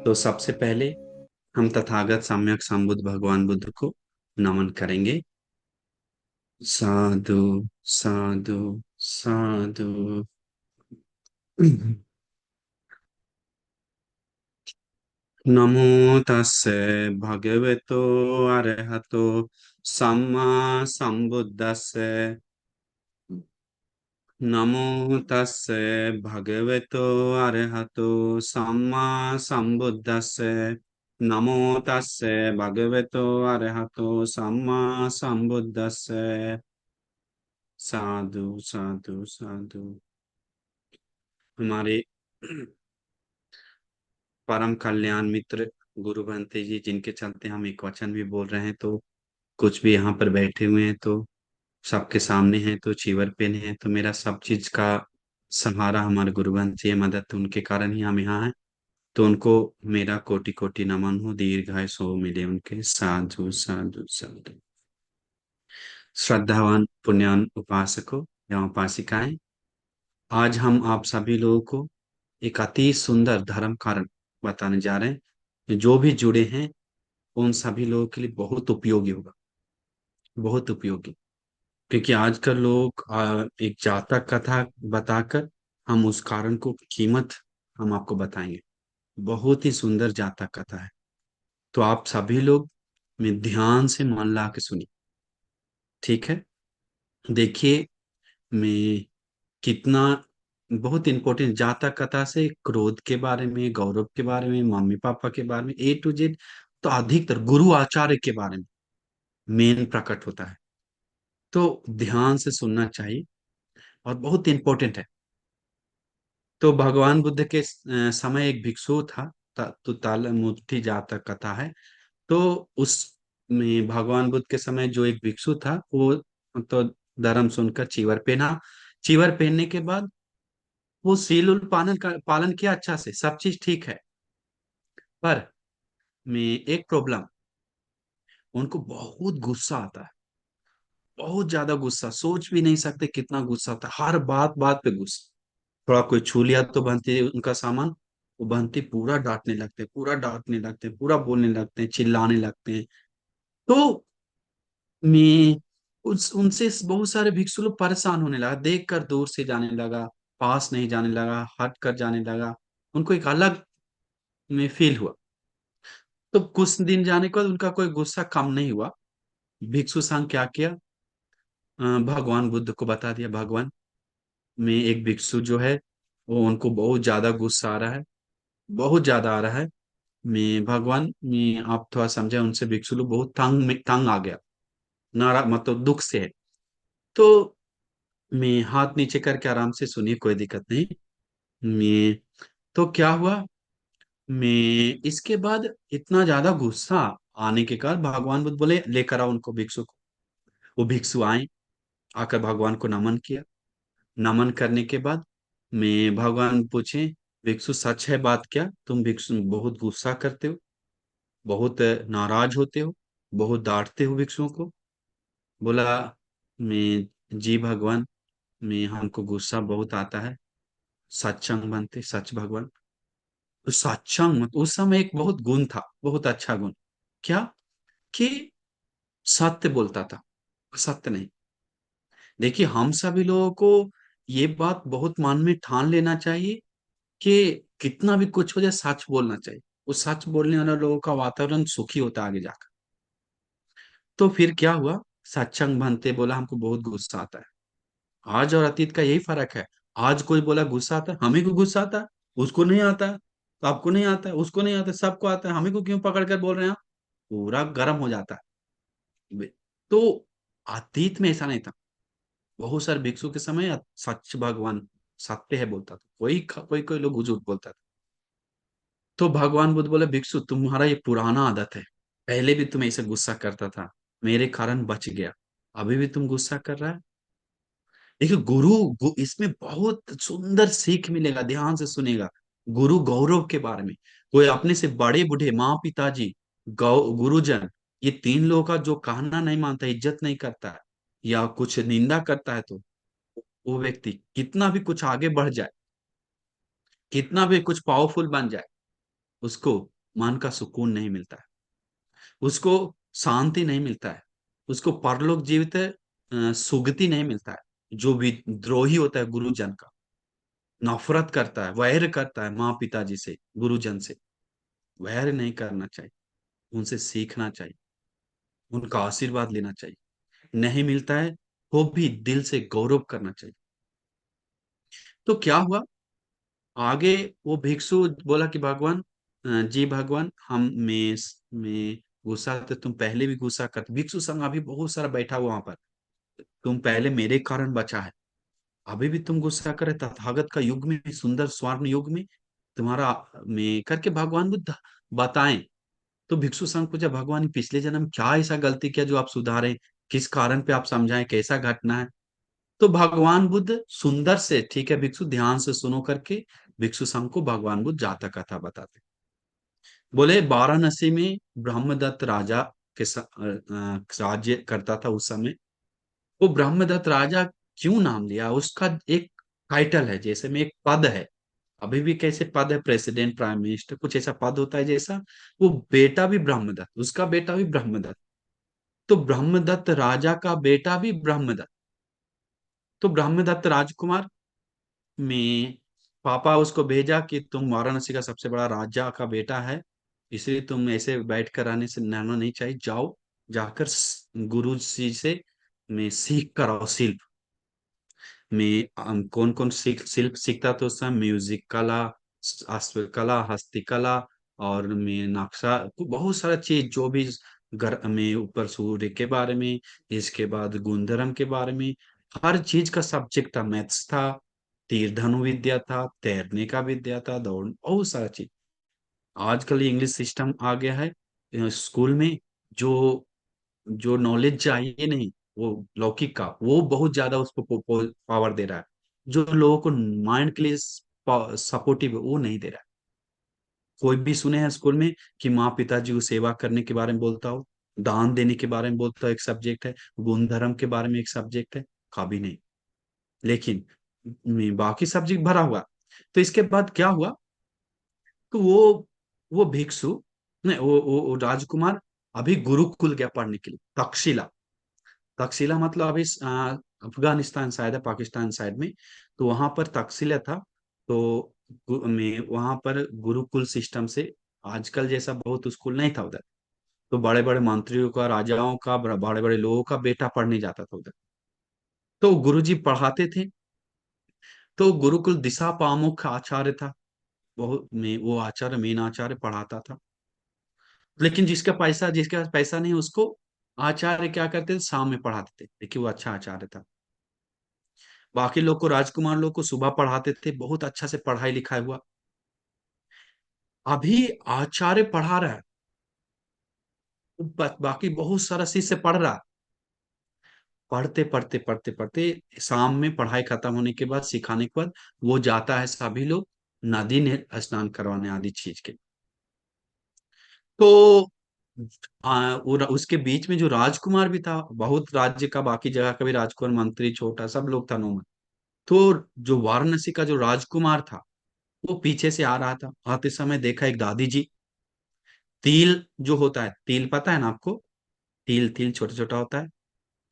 तो सबसे पहले हम तथागत सम्यक संबुद्ध भगवान बुद्ध को नमन करेंगे। साधु साधु साधु। नमो तस्से भगवतो अरहतो सम्मा संबुद्दस्से। नमो तस्से भगवतो अरहतो सम्मा संबुद्दस्से। नमो तस्से भगवतो अरहतो सम्मा संबुद्दस्से। साधु साधु साधु। हमारे परम कल्याण मित्र गुरु बनते जी, जिनके चलते हम एक वचन भी बोल रहे हैं, तो कुछ भी यहाँ पर बैठे हुए हैं, तो सबके सामने हैं, तो चीवर पेन है, तो मेरा सब चीज का सहारा हमारे गुरु बनते है, मदद तो उनके कारण ही हम यहाँ हैं। तो उनको मेरा कोटि कोटि नमन हो, दीर्घायु सो मिले उनके। साधु साधु साधु। श्रद्धावान पुण्यान उपासकों एवं उपासिकाएं, आज हम आप सभी लोगों को एक अति सुंदर धर्म कारण बताने जा रहे हैं, जो भी जुड़े हैं उन सभी लोगों के लिए बहुत उपयोगी होगा, बहुत उपयोगी। क्योंकि आजकल लोग एक जातक कथा बताकर हम उस कारण को कीमत हम आपको बताएंगे। बहुत ही सुंदर जातक कथा है, तो आप सभी लोग में ध्यान से मन ला के सुनिए। ठीक है, देखिए मैं कितना बहुत इंपॉर्टेंट जातक कथा से क्रोध के बारे में, गौरव के बारे में, मम्मी पापा के बारे में, ए टू जेड, तो अधिकतर गुरु आचार्य के बारे में मेन प्रकट होता है। तो ध्यान से सुनना चाहिए और बहुत इंपॉर्टेंट है। तो भगवान बुद्ध के समय एक भिक्षु था, तो ताल मुठ्ठी जातक कथा है। तो उस में भगवान बुद्ध के समय जो एक भिक्षु था, वो तो धर्म सुनकर चीवर पहना। चीवर पहनने के बाद वो सील उल पालन किया, अच्छा से सब चीज ठीक है। पर में एक प्रॉब्लम, उनको बहुत गुस्सा आता है, बहुत ज्यादा गुस्सा, सोच भी नहीं सकते कितना गुस्सा आता है, हर बात बात पे गुस्सा। थोड़ा कोई छू लिया तो बनती उनका सामान, वो बनती पूरा डांटने लगते, पूरा डांटने लगते, पूरा बोलने लगते हैं, चिल्लाने लगते हैं। तो मैं उस उनसे बहुत सारे भिक्षु लोग परेशान होने लगा, देख कर दूर से जाने लगा, पास नहीं जाने लगा, हट कर जाने लगा। उनको एक अलग में फील हुआ। तो कुछ दिन जाने के बाद उनका कोई गुस्सा कम नहीं हुआ। भिक्षु संघ क्या किया, भगवान बुद्ध को बता दिया, भगवान में एक भिक्षु जो है, वो उनको बहुत ज्यादा गुस्सा आ रहा है, बहुत ज्यादा आ रहा है। मैं भगवान मैं आप थोड़ा समझे, उनसे भिक्षु लोग बहुत तंग आ गया, नारा मतलब दुख से है। तो मैं हाथ नीचे करके आराम से सुनिए, कोई दिक्कत नहीं। मैं तो क्या हुआ, मैं इसके बाद इतना ज्यादा गुस्सा आने के कारण भगवान बुद्ध बोले लेकर आओ उनको, भिक्षु को। वो भिक्षु आए, आकर भगवान को नमन किया। नमन करने के बाद मैं भगवान पूछे, भिक्षु सच है बात क्या, तुम भिक्षु बहुत गुस्सा करते हो, बहुत नाराज होते हो, बहुत डांटते हो भिक्षुओं को। बोला, मैं जी भगवान, मैं हमको गुस्सा बहुत आता है, सत्संग बनते सच भगवान। तो सत्संग उस समय एक बहुत गुण था, बहुत अच्छा गुण। क्या कि सत्य बोलता था, सत्य नहीं। देखिए हम सभी लोगों को ये बात बहुत मन में ठान लेना चाहिए कि कितना भी कुछ हो जाए सच बोलना चाहिए। वो सच बोलने वाले लोगों का वातावरण सुखी होता है आगे जाकर। तो फिर क्या हुआ, सत्संग बनते बोला हमको बहुत गुस्सा आता है। आज और अतीत का यही फर्क है। आज कोई बोला गुस्सा आता है, हमें को गुस्सा आता है, उसको नहीं आता है। तो आपको नहीं आता है, उसको नहीं आता है, सबको आता है, हमें को क्यों पकड़ कर बोल रहे हैं आप? पूरा गर्म हो जाता है। तो अतीत में ऐसा नहीं था। बहुत सारे भिक्षु के समय सच भगवान सत्य है बोलता था, कोई कोई कोई लोग झूठ बोलता था। तो भगवान बुद्ध बोले, भिक्षु तुम्हारा ये पुराना आदत है, पहले भी तुम ऐसे गुस्सा करता था, मेरे कारण बच गया, अभी भी तुम गुस्सा कर रहा है। देखिए इसमें बहुत सुंदर सीख मिलेगा, ध्यान से सुनेगा। गुरु गौरव के बारे में, कोई अपने से बड़े बूढ़े माँ पिताजी, गुरुजन, ये तीन लोगों का जो कहना नहीं मानता, इज्जत नहीं करता है या कुछ निंदा करता है, तो वो व्यक्ति कितना भी कुछ आगे बढ़ जाए, कितना भी कुछ पावरफुल बन जाए, उसको मन का सुकून नहीं मिलता है, उसको शांति नहीं मिलता है, उसको परलोक जीवित सुगति नहीं मिलता है। जो भी द्रोही होता है गुरुजन का, नफरत करता है, वैर करता है माँ पिताजी से, गुरुजन से, वैर नहीं करना चाहिए, उनसे सीखना चाहिए, उनका आशीर्वाद लेना चाहिए। नहीं मिलता है तो भी दिल से गौरव करना चाहिए। तो क्या हुआ आगे? वो भिक्षु बोला कि भगवान, जी भगवान, हम में गुस्सा, तो तुम पहले भी गुस्सा करते, भिक्षु संग अभी बहुत सारा बैठा हुआ वहां पर, तुम पहले मेरे कारण बचा है, अभी भी तुम गुस्सा करे, तथागत का युग में, सुंदर स्वर्ण युग में तुम्हारा में करके भगवान बुद्ध बताएं। तो भिक्षु संघ पूछा, भगवान पिछले जन्म क्या ऐसा गलती किया जो आप सुधारें, किस कारण पे आप समझाएं, कैसा घटना है? तो भगवान बुद्ध सुंदर से, ठीक है भिक्षु ध्यान से सुनो करके, भिक्षु संघ को भगवान बुद्ध जातक कथा बताते। बोले वाराणसी में ब्रह्मदत्त राजा के राज्य करता था उस समय। वो ब्रह्मदत्त राजा क्यों नाम लिया, उसका एक टाइटल है, जैसे में एक पद है, अभी भी कैसे पद है, प्रेसिडेंट, प्राइम मिनिस्टर, कुछ ऐसा पद होता है जैसा, वो बेटा भी ब्रह्मदत्त, उसका बेटा भी ब्रह्मदत्त। तो ब्रह्मदत्त राजा का बेटा भी ब्रह्मदत्त। तो ब्रह्मदत्त राजकुमार में पापा उसको भेजा कि तुम वाराणसी का सबसे बड़ा राजा का बेटा है, इसलिए तुम ऐसे बैठ कर रहने से नहाना नहीं चाहिए, जाओ जाकर गुरु जी से में सीख कर आओ शिल्प में। कौन कौन शिल्प सीखता था उस समय? म्यूजिक कला, अश्व कला, हस्ती कला, और में नक्शा, बहुत सारा चीज जो भी घर में, ऊपर सूर्य के बारे में, इसके बाद गुंधर्म के बारे में, हर चीज का सब्जेक्ट था, मैथ्स था, तीर धनु विद्या था, तैरने का विद्या था, दौड़, बहुत सारा चीज। आजकल इंग्लिश सिस्टम आ गया है स्कूल में, जो जो नॉलेज चाहिए नहीं, वो लौकिक का, वो बहुत ज्यादा उसको पावर दे रहा है। जो लोगों को माइंड के लिए सपोर्टिव है वो नहीं दे रहा है। कोई भी सुने हैं स्कूल में कि माँ पिताजी को सेवा करने के बारे में बोलता हो, दान देने के बारे में बोलता हो, एक सब्जेक्ट है, गुण धर्म के बारे में एक सब्जेक्ट है? कभी नहीं। लेकिन बाकी सब्जेक्ट भरा हुआ। तो इसके बाद क्या हुआ? तो वो भिक्षु, नहीं, वो राजकुमार अभी गुरुकुल गया पढ़ने के लिए, तक्षशिला। तक्षशिला मतलब अभी अफगानिस्तान साइड है, पाकिस्तान साइड में। तो वहां पर तक्षशिला था। तो में वहां पर गुरुकुल सिस्टम से, आजकल जैसा बहुत स्कूल नहीं था उधर। तो बड़े बड़े मंत्रियों का, राजाओं का, बड़े बड़े लोगों का बेटा पढ़ने जाता था उधर। तो गुरुजी पढ़ाते थे। तो गुरुकुल दिशा पामुख आचार्य था, बहुत में वो आचार्य, मेन आचार्य पढ़ाता था। लेकिन जिसके पास पैसा नहीं, उसको आचार्य क्या करते थे, शाम में पढ़ाते थे, देखिए वो अच्छा आचार्य था। बाकी लोग को, राजकुमार लोग को सुबह पढ़ाते थे, बहुत अच्छा से पढ़ाई लिखाई हुआ। अभी आचार्य पढ़ा रहा है, बाकी बहुत सारा शिष्य पढ़ रहा है। पढ़ते पढ़ते पढ़ते पढ़ते शाम में पढ़ाई खत्म होने के बाद, सिखाने के बाद, वो जाता है सभी लोग नदी में स्नान करवाने आदि चीज के। तो उसके बीच में जो राजकुमार भी था, बहुत राज्य का, बाकी जगह का भी राजकुमार, मंत्री, छोटा सब लोग था, नौमन। तो जो वाराणसी का जो राजकुमार था, वो पीछे से आ रहा था। आते समय देखा एक दादी जी, तिल जो होता है, तिल पता है ना आपको? तिल, तिल छोटा छोटा होता है।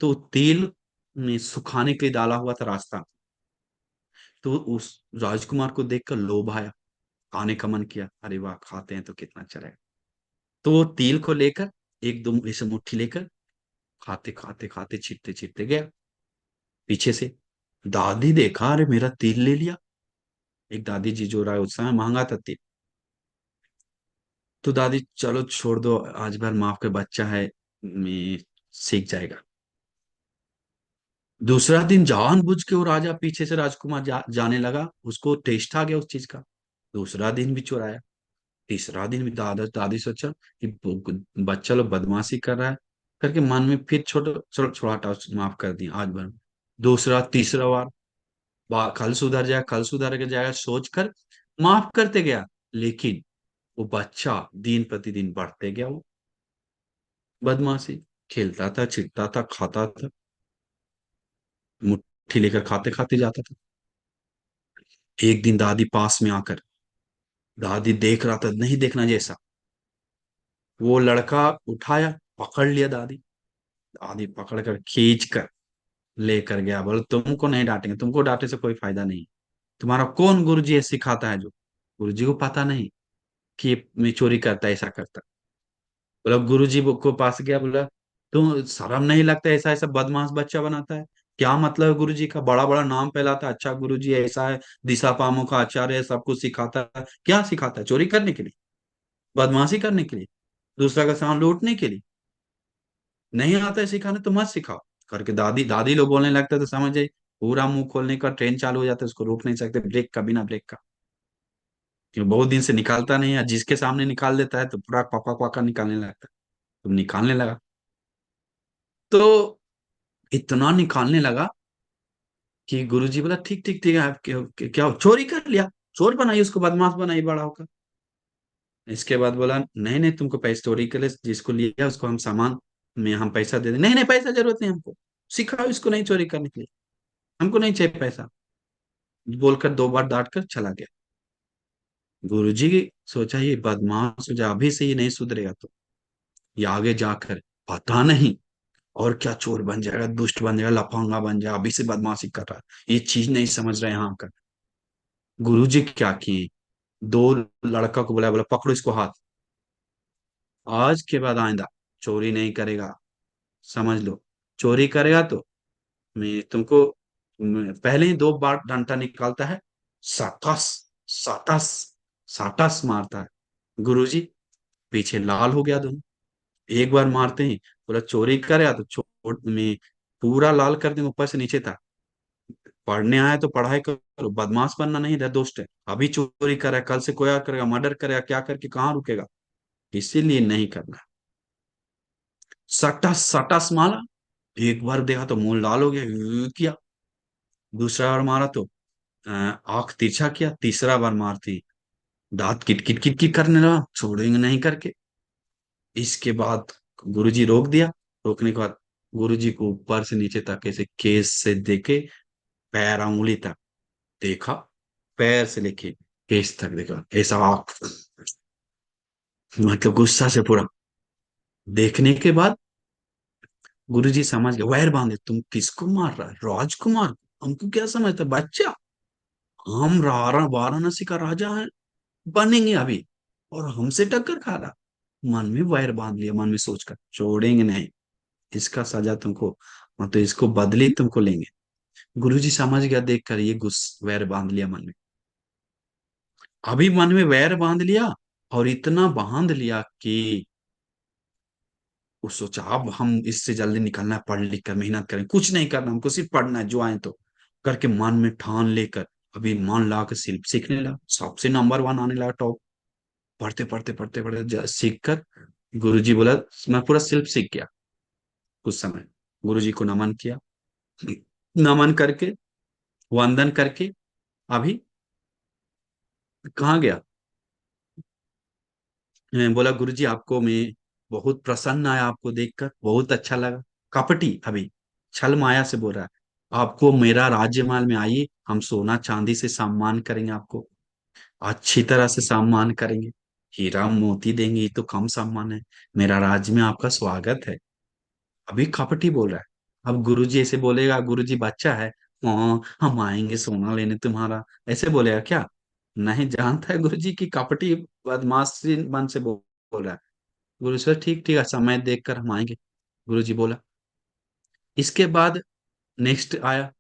तो तिल में सुखाने के लिए डाला हुआ था रास्ता। तो उस राजकुमार को देखकर लोभ आया, खाने का मन किया, अरे वाह खाते हैं तो कितना अच्छा रहेगा। तो वो तिल को लेकर, एक दो ऐसे मुट्ठी लेकर, खाते खाते खाते छिपते छिपते गया पीछे से। दादी देखा, अरे मेरा तिल ले लिया। एक दादी जी जो रहा है, उस समय महंगा था तिल। तो दादी, चलो छोड़ दो, आज भर माफ कर, बच्चा है, मैं सीख जाएगा। दूसरा दिन जानबूझ के वो राजा पीछे से राजकुमार जाने लगा, उसको टेस्ट आ गया उस चीज का। दूसरा दिन भी चुराया। तीसरा दिन भी दादा दादी सोचा कि बच्चा लोग बदमाशी कर रहा है, करके मन में फिर छोटो छोटा छोड़ा हटाओ, माफ कर दिया आज भर। दूसरा तीसरा बार, कल सुधर जाए, कल सुधर के जाएगा सोच कर माफ करते गया। लेकिन वो बच्चा दिन प्रतिदिन बढ़ते गया, वो बदमाशी, खेलता था, छिड़ता था, खाता था, मुट्ठी लेकर खाते खाते जाता था। एक दिन दादी पास में आकर, दादी देख रहा था नहीं देखना जैसा, वो लड़का उठाया, पकड़ लिया दादी। दादी पकड़ कर खींच कर लेकर गया, बोले तुमको नहीं डांटेंगे, तुमको डांटे से कोई फायदा नहीं। तुम्हारा कौन गुरुजी ये सिखाता है जो? गुरुजी को पता नहीं कि ये मैं चोरी करता है, ऐसा करता। बोला गुरुजी को पास गया, बोला तुम शर्म नहीं लगता, ऐसा ऐसा बदमाश बच्चा बनाता है? क्या मतलब है गुरुजी का? बड़ा बड़ा नाम फैलाता है, अच्छा गुरुजी ऐसा है, दिशा पामों का आचार्य है, सब कुछ सिखाता है। क्या सिखाता है? चोरी करने के लिए, बदमाशी करने के लिए, दूसरा का सामान लूटने के लिए? नहीं आता है सिखाने तो मत सिखाओ करके दादी दादी लोग बोलने लगते हैं, तो समझ जाइए पूरा मुंह खोलने का ट्रेन चालू हो जाता है, उसको रोक नहीं सकते, ब्रेक का बिना ब्रेक का। क्यों? बहुत दिन से निकालता नहीं है, जिसके सामने निकाल देता है तो पूरा क्वाका क्वाका निकालने लगता है। तुम निकालने लगा, तो इतना निकालने लगा कि गुरुजी बोला ठीक ठीक ठीक है, आप क्या चोरी कर लिया? चोर बनाई उसको, बदमाश बनाई बड़ा होकर। इसके बाद बोला नहीं नहीं, तुमको पैसे चोरी के लिए जिसको लिया उसको हम सामान में हम पैसा दे दें। नहीं नहीं, पैसा जरूरत नहीं हमको, सिखाओ इसको नहीं चोरी करने के लिए, हमको नहीं चाहिए पैसा, बोलकर दो बार डांट कर चला गया। गुरुजी सोचा ये बदमाश हो जा, अभी से ये नहीं सुधरेगा तो ये आगे जाकर पता नहीं और क्या चोर बन जाएगा, दुष्ट बन जाएगा, लफंगा बन जाएगा। अभी से बदमाशी कर रहा है, ये चीज नहीं समझ रहे यहाँ का। गुरुजी क्या किए, दो लड़का को बुलाया, बोला पकड़ो इसको हाथ, आज के बाद आइंदा चोरी नहीं करेगा, समझ लो। चोरी करेगा तो मैं तुमको पहले ही दो बार डंडा निकालता है, सटस सटस सटस मारता है। गुरुजी पीछे लाल हो गया दोनों। एक बार मारते ही पूरा चोरी करेगा तो छोड़ में पूरा लाल कर देंगे ऊपर से नीचे तक। पढ़ने आया तो पढ़ाई करो, बदमाश बनना नहीं है दोस्त है। अभी चोरी करे, कल से कोई और करेगा, मर्डर करेगा, क्या करके कहाँ रुकेगा? इसीलिए नहीं करना। सटा सटा मारा, एक बार देखा तो मुंह लाल हो गया, किया। दूसरा बार मारा तो आंख तिरछा किया, तीसरा बार मारती दांत किट किट किट किट करने लगा, छोड़ेंगे नहीं करके। इसके बाद गुरुजी रोक दिया। रोकने के बाद गुरुजी को ऊपर से नीचे तक ऐसे केस से देखे, पैर उंगली तक देखा, पैर से लेके केस तक देखा, ऐसा आंख, मतलब गुस्सा से पूरा। देखने के बाद गुरुजी समझ गए, वैर बांधे, तुम किसको मार रहा है? राजकुमार को? हमको क्या समझता है, बच्चा? हम वाराणसी का राजा है, बनेंगे अभी, और हमसे टक्कर खा रहा। मन में वैर बांध लिया, मन में सोचकर छोड़ेंगे नहीं, इसका सजा तुमको, मतलब इसको बदले तुमको लेंगे। गुरुजी समझ गया, देखकर ये गुस्स वैर बांध लिया मन में। अभी मन में वैर बांध लिया, और इतना बांध लिया कि वो सोचा अब हम इससे जल्दी निकलना है, पढ़ लिख कर मेहनत करें, कुछ नहीं करना हमको, सिर्फ पढ़ना है, जो आए तो करके मन में ठान लेकर अभी मन ला कर शिल्प सीखने लगा। सबसे नंबर वन आने लगा, टॉप। पढ़ते पढ़ते पढ़ते पढ़ते सीख कर गुरुजी बोला मैं पूरा शिल्प सीख गया। कुछ समय गुरुजी को नमन किया, नमन करके वंदन करके अभी कहाँ गया। बोला गुरुजी आपको मैं बहुत प्रसन्न आया, आपको देखकर बहुत अच्छा लगा। कपटी अभी छल माया से बोल रहा है, आपको मेरा राज्य महल में आइए, हम सोना चांदी से सम्मान करेंगे, आपको अच्छी तरह से सम्मान करेंगे, हीरा मोती देंगे, ये तो कम सम्मान है, मेरा राज्य में आपका स्वागत है। अभी कपटी बोल रहा है। अब गुरुजी ऐसे बोलेगा, गुरुजी बच्चा है, हाँ हम आएंगे सोना लेने तुम्हारा, ऐसे बोलेगा क्या? नहीं, जानता है गुरुजी की कपटी बदमाशी मन से बोल रहा है। गुरु सर ठीक ठीक है, समय देख कर हम आएंगे, गुरुजी बोला। इसके बाद नेक्स्ट आया।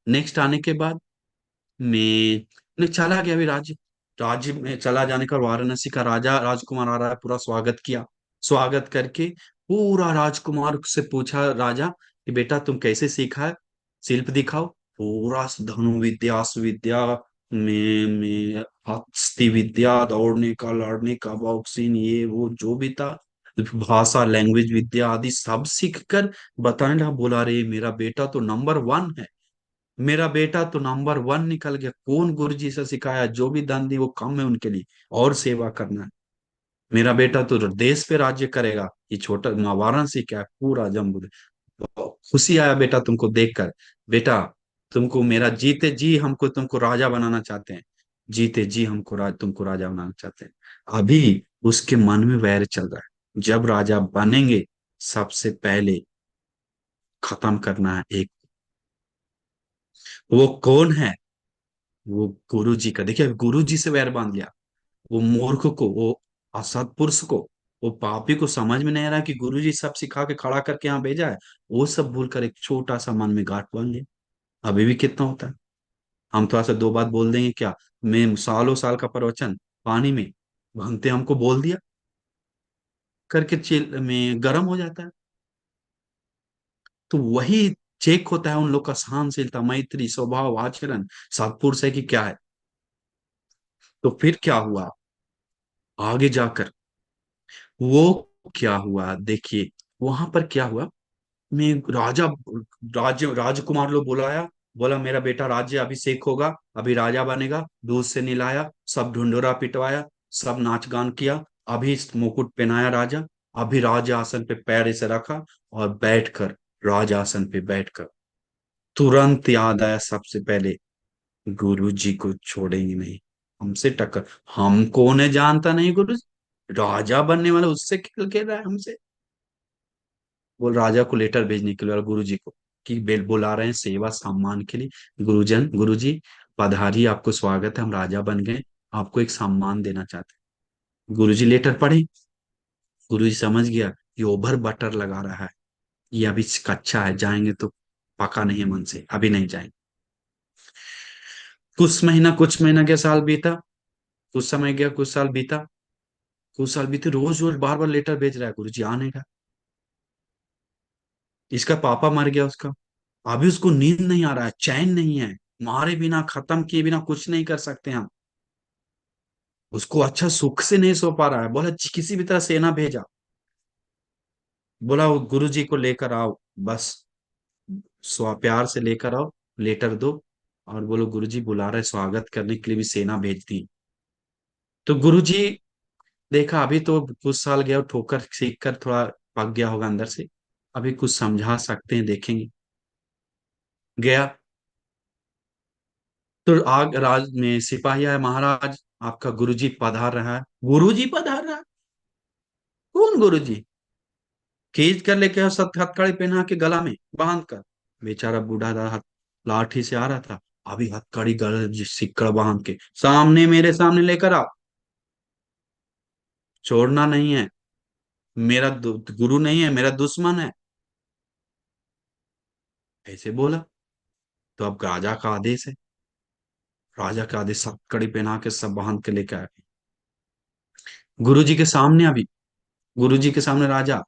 नेक्स्ट आने के बाद मैं ने चला गया अभी राज्य। राज्य में चला जाने का वाराणसी का राजा राजकुमार आ रहा है, पूरा स्वागत किया। स्वागत करके पूरा राजकुमार से पूछा राजा कि बेटा तुम कैसे सीखा है, शिल्प दिखाओ। पूरा धनु विद्या, अस्त्र विद्या में हस्ती विद्या, दौड़ने का, लड़ने का, बॉक्सिंग, ये वो जो भी था, भाषा लैंग्वेज विद्या आदि सब सीख कर बताने लगा। बोला रे मेरा बेटा तो नंबर वन है, मेरा बेटा तो नंबर वन निकल गया। कौन गुरुजी से सिखाया, जो भी दान दी वो कम है उनके लिए, और सेवा करना है। मेरा बेटा तो देश पे राज्य करेगा, ये छोटा वाराणसी क्या है, पूरा जम्बू। खुशी आया बेटा तुमको देखकर। बेटा तुमको मेरा जीते जी हमको तुमको राजा बनाना चाहते हैं, जीते जी हमको तुमको राजा बनाना चाहते हैं। अभी उसके मन में वैर चल रहा है, जब राजा बनेंगे सबसे पहले खत्म करना है एक। वो कौन है? वो गुरु जी का, देखिए गुरु जी से वैर बांध लिया। वो मूर्ख को, वो असत्पुरुष को, वो पापी को समझ में नहीं आ रहा कि गुरु जी सब सिखा के खड़ा करके यहाँ भेजा है। वो सब भूल कर एक छोटा सा मन में गांठ बांध लिया। अभी भी कितना होता है। हम थोड़ा सा दो बात बोल देंगे क्या, मैं सालों साल का प्रवचन पानी में भंगते हमको बोल दिया करके चिल में गर्म हो जाता है। तो वही चेक होता है उन लोग का सहनशीलता, मैत्री, स्वभाव, आचरण सत्पुरुष है कि क्या है। तो फिर क्या हुआ आगे जाकर, वो क्या हुआ देखिए, वहां पर क्या हुआ। मैं राजा, राजकुमार लोग बुलाया, बोला मेरा बेटा राज्य अभिषेक होगा, अभी राजा बनेगा, दूध से नहलाया, सब ढुंढोरा पिटवाया, सब नाच गान किया, अभी मुकुट पहनाया राजा, अभी राज आसन पे पैर ऐसे रखा और बैठकर, राज आसन पे बैठकर तुरंत याद आया सबसे पहले, गुरु जी को छोड़ेंगे नहीं, हमसे टक्कर। हम कौन है जानता नहीं, गुरु जी राजा बनने वाला, उससे खेल खेल रहा है हमसे। बोल राजा को लेटर भेजने के लिए और गुरु जी को कि बेल बुला रहे हैं सेवा सम्मान के लिए, गुरुजन, गुरु जी पधारिए, आपको स्वागत है, हम राजा बन गए, आपको एक सम्मान देना चाहते हैं। गुरु जी लेटर पढ़े, गुरु जी समझ गया ये ओभर बटर लगा रहा है, ये अभी कच्चा है, जाएंगे तो पका नहीं है मन से, अभी नहीं जाएंगे। कुछ महीना के साल बीता, कुछ समय गया, कुछ साल बीता, कुछ साल बीते, रोज रोज बार बार लेटर भेज रहा है गुरु जी आने का। इसका पापा मर गया उसका, अभी उसको नींद नहीं आ रहा है, चैन नहीं है, मारे बिना, खत्म किए बिना कुछ नहीं कर सकते हम। उसको अच्छा सुख से नहीं सो पा रहा है, बोला किसी भी तरह सेना भेजा, बोला वो गुरु जी को लेकर आओ, बस स्वा प्यार से लेकर आओ, लेटर दो, और बोलो गुरु जी बुला रहे, स्वागत करने के लिए भी सेना भेज दी। तो गुरु जी देखा, अभी तो कुछ साल गया, ठोकर सीख कर थोड़ा पक गया होगा अंदर से, अभी कुछ समझा सकते हैं, देखेंगे। गया तो आग राज में सिपाही है, महाराज आपका गुरुजी पधार रहा है। गुरुजी पधार रहा है? कौन गुरुजी? खींच कर लेके आओ, सत हथकड़ी पहना के गला में बांध कर। बेचारा बूढ़ा था, लाठी से आ रहा था, अभी हथकड़ी गले सिक्कड़ बांध के सामने, मेरे सामने लेकर आओ, छोड़ना नहीं है, मेरा गुरु नहीं है, मेरा दुश्मन है, ऐसे बोला। तो अब राजा का आदेश है, राजा का आदेश, हथकड़ी पहना के सब बांध के लेकर आए गुरु जी के सामने। अभी गुरु जी के सामने राजा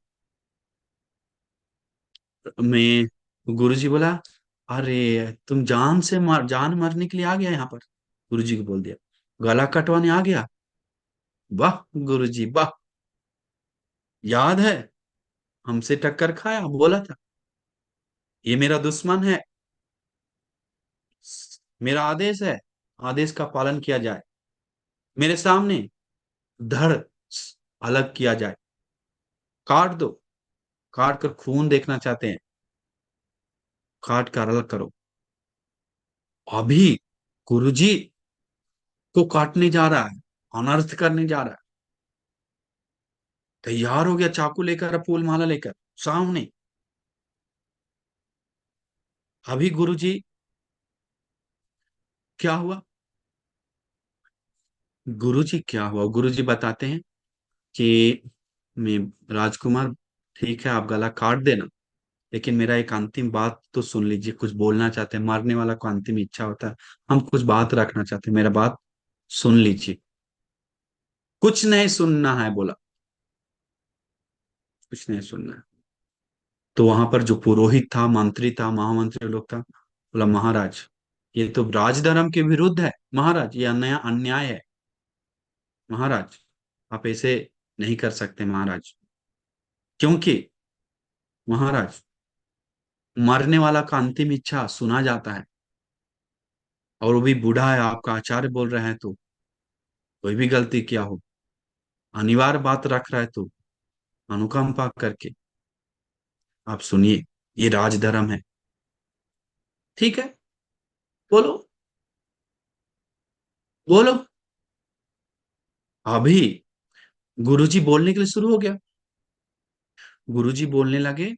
में, गुरुजी बोला अरे तुम जान से जान मारने के लिए आ गया यहाँ पर। गुरुजी को बोल दिया, गला कटवाने आ गया? वाह गुरुजी वाह, याद है हमसे टक्कर खाया, बोला था ये मेरा दुश्मन है, मेरा आदेश है, आदेश का पालन किया जाए, मेरे सामने धड़ अलग किया जाए, काट दो, काट कर खून देखना चाहते हैं, काट कर अलग करो। अभी गुरुजी को काटने जा रहा है, अनर्थ करने जा रहा है, तैयार हो गया चाकू लेकर, फूल माला लेकर सामने। अभी गुरुजी, क्या हुआ, गुरुजी क्या हुआ, गुरुजी बताते हैं कि मैं राजकुमार, ठीक है आप गला काट देना, लेकिन मेरा एक अंतिम बात तो सुन लीजिए, कुछ बोलना चाहते हैं, मरने वाला को अंतिम इच्छा होता है, हम कुछ बात रखना चाहते हैं, मेरा बात सुन लीजिए। कुछ नहीं सुनना है बोला, कुछ नहीं सुनना है। तो वहां पर जो पुरोहित था, मंत्री था, महामंत्री लोग था, बोला महाराज ये तो राजधर्म के विरुद्ध है, महाराज ये अन्याय अन्याय है, महाराज आप ऐसे नहीं कर सकते महाराज, क्योंकि महाराज मरने वाला का अंतिम इच्छा सुना जाता है, और वो भी बूढ़ा है, आपका आचार्य बोल रहे हैं, तो कोई भी गलती किया हो, अनिवार्य बात रख रहा है, तो अनुकंपा करके आप सुनिए, ये राजधर्म है, ठीक है, बोलो, बोलो। अभी गुरुजी बोलने के लिए शुरू हो गया, गुरुजी बोलने लगे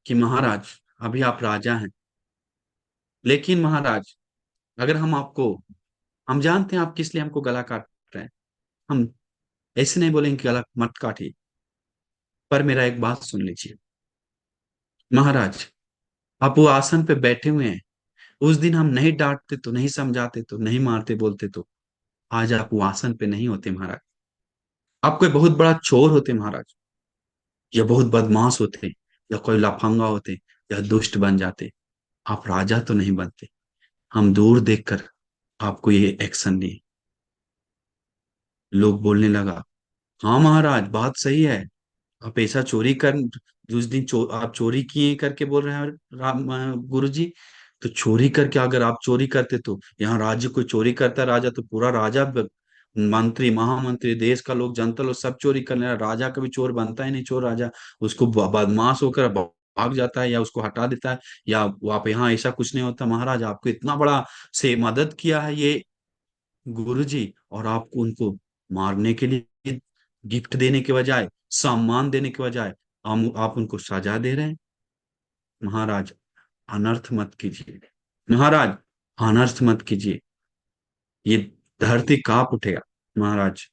कि महाराज, अभी आप राजा हैं, लेकिन महाराज, अगर हम जानते हैं आप किस लिए हमको गला काट रहे हैं। हम ऐसे नहीं बोलेंगे कि गला मत काटिए, पर मेरा एक बात सुन लीजिए। महाराज, आप वो आसन पे बैठे हुए हैं, उस दिन हम नहीं डांटते तो, नहीं समझाते तो, नहीं मारते बोलते तो आज आप वो आसन पे नहीं होते महाराज। आप कोई बहुत बड़ा चोर होते महाराज, या बहुत बदमाश होते, या कोई लफंगा होते, या दुष्ट बन जाते। आप राजा तो नहीं बनते। हम दूर देखकर आपको ये एक्शन लिए। लोग बोलने लगा, हाँ महाराज, बात सही है। आप ऐसा चोरी कर, उस दिन आप चोरी किए करके बोल रहे हैं गुरु जी। तो चोरी करके, अगर आप चोरी करते तो यहाँ राज्य कोई चोरी करता राजा तो पूरा राजा मंत्री महामंत्री देश का लोग जनता लोग सब चोरी कर ले। राजा कभी चोर बनता ही नहीं, चोर राजा उसको बदमाश होकर भाग जाता है या उसको हटा देता है, या आप यहाँ ऐसा कुछ नहीं होता महाराज। आपको इतना बड़ा से मदद किया है ये गुरुजी, और आपको उनको मारने के लिए, गिफ्ट देने के बजाय, सम्मान देने के बजाय, हम आप उनको सजा दे रहे हैं। महाराज, अनर्थ मत कीजिए। महाराज, अनर्थ मत कीजिए। ये धरती कांप उठेगा। महाराज,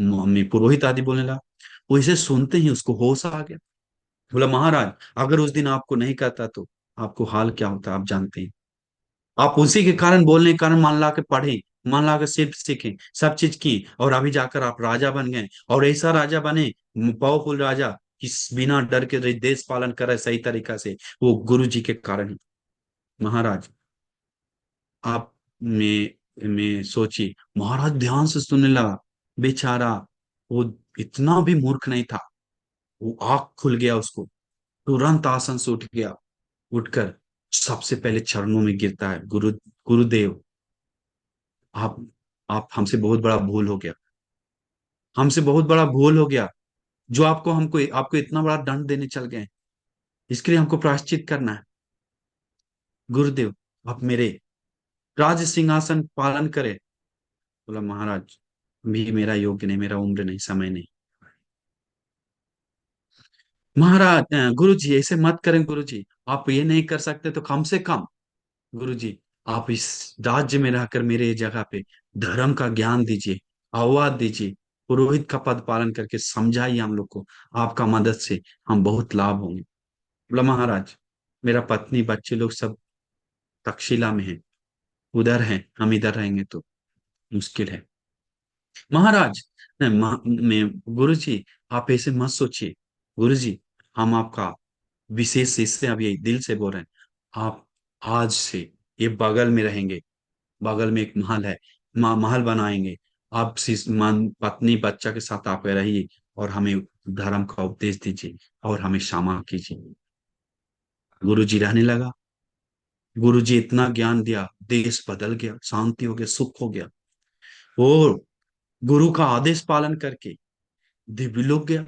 मम्मी पुरोहित आदि बोलने लगा। वो इसे सुनते ही उसको होश आ गया। बोला, महाराज, अगर उस दिन आपको नहीं कहता तो आपको हाल क्या होता आप जानते हैं। आप उसी के कारण, बोलने के कारण मन ला के पढ़े, मन ला के सिर्फ सीखे, सब चीज की, और अभी जाकर आप राजा बन गए, और ऐसा राजा बने, पावरफुल राजा, कि बिना डर के देश पालन करे सही तरीका से, वो गुरु जी के कारण ही। महाराज, आप में सोचिए। महाराज ध्यान से सुनने लगा। बेचारा, वो इतना भी मूर्ख नहीं था। वो आंख खुल गया उसको, तुरंत आसन से उठ गया। उठकर सबसे पहले चरणों में गिरता है। गुरुदेव, आप आप हमसे बहुत बड़ा भूल हो गया। हमसे बहुत बड़ा भूल हो गया, जो हमको आपको इतना बड़ा दंड देने चल गए। इसके लिए हमको प्रायश्चित करना है। गुरुदेव, आप मेरे राज सिंहासन पालन करें। बोला, महाराज, भी मेरा योग्य नहीं, मेरा उम्र नहीं, समय नहीं। महाराज, गुरु जी ऐसे मत करें गुरु जी। आप ये नहीं कर सकते तो कम से कम, गुरु जी, आप इस राज्य में रहकर मेरे जगह पे धर्म का ज्ञान दीजिए, अववाद दीजिए, पुरोहित का पद पालन करके समझाइए हम लोग को। आपका मदद से हम बहुत लाभ होंगे। बोला, महाराज, मेरा पत्नी बच्चे लोग सब तक्षशिला में हैं, उधर हैं, हम इधर रहेंगे तो मुश्किल है। महाराज, मैं गुरु जी, आप ऐसे मत सोचिए। गुरु जी, हम आपका विशेष शिष्य हैं, अभी दिल से बोल रहे हैं। आप आज से ये बगल में रहेंगे। बगल में एक महल है, महल बनाएंगे। आप पत्नी बच्चा के साथ आप रहिए, और हमें धर्म का उपदेश दीजिए, और हमें क्षमा कीजिए। गुरु जी रहने लगा। गुरु जी इतना ज्ञान दिया, देश बदल गया, शांति हो गया, सुख हो गया। वो गुरु का आदेश पालन करके दिव्यलोक गया,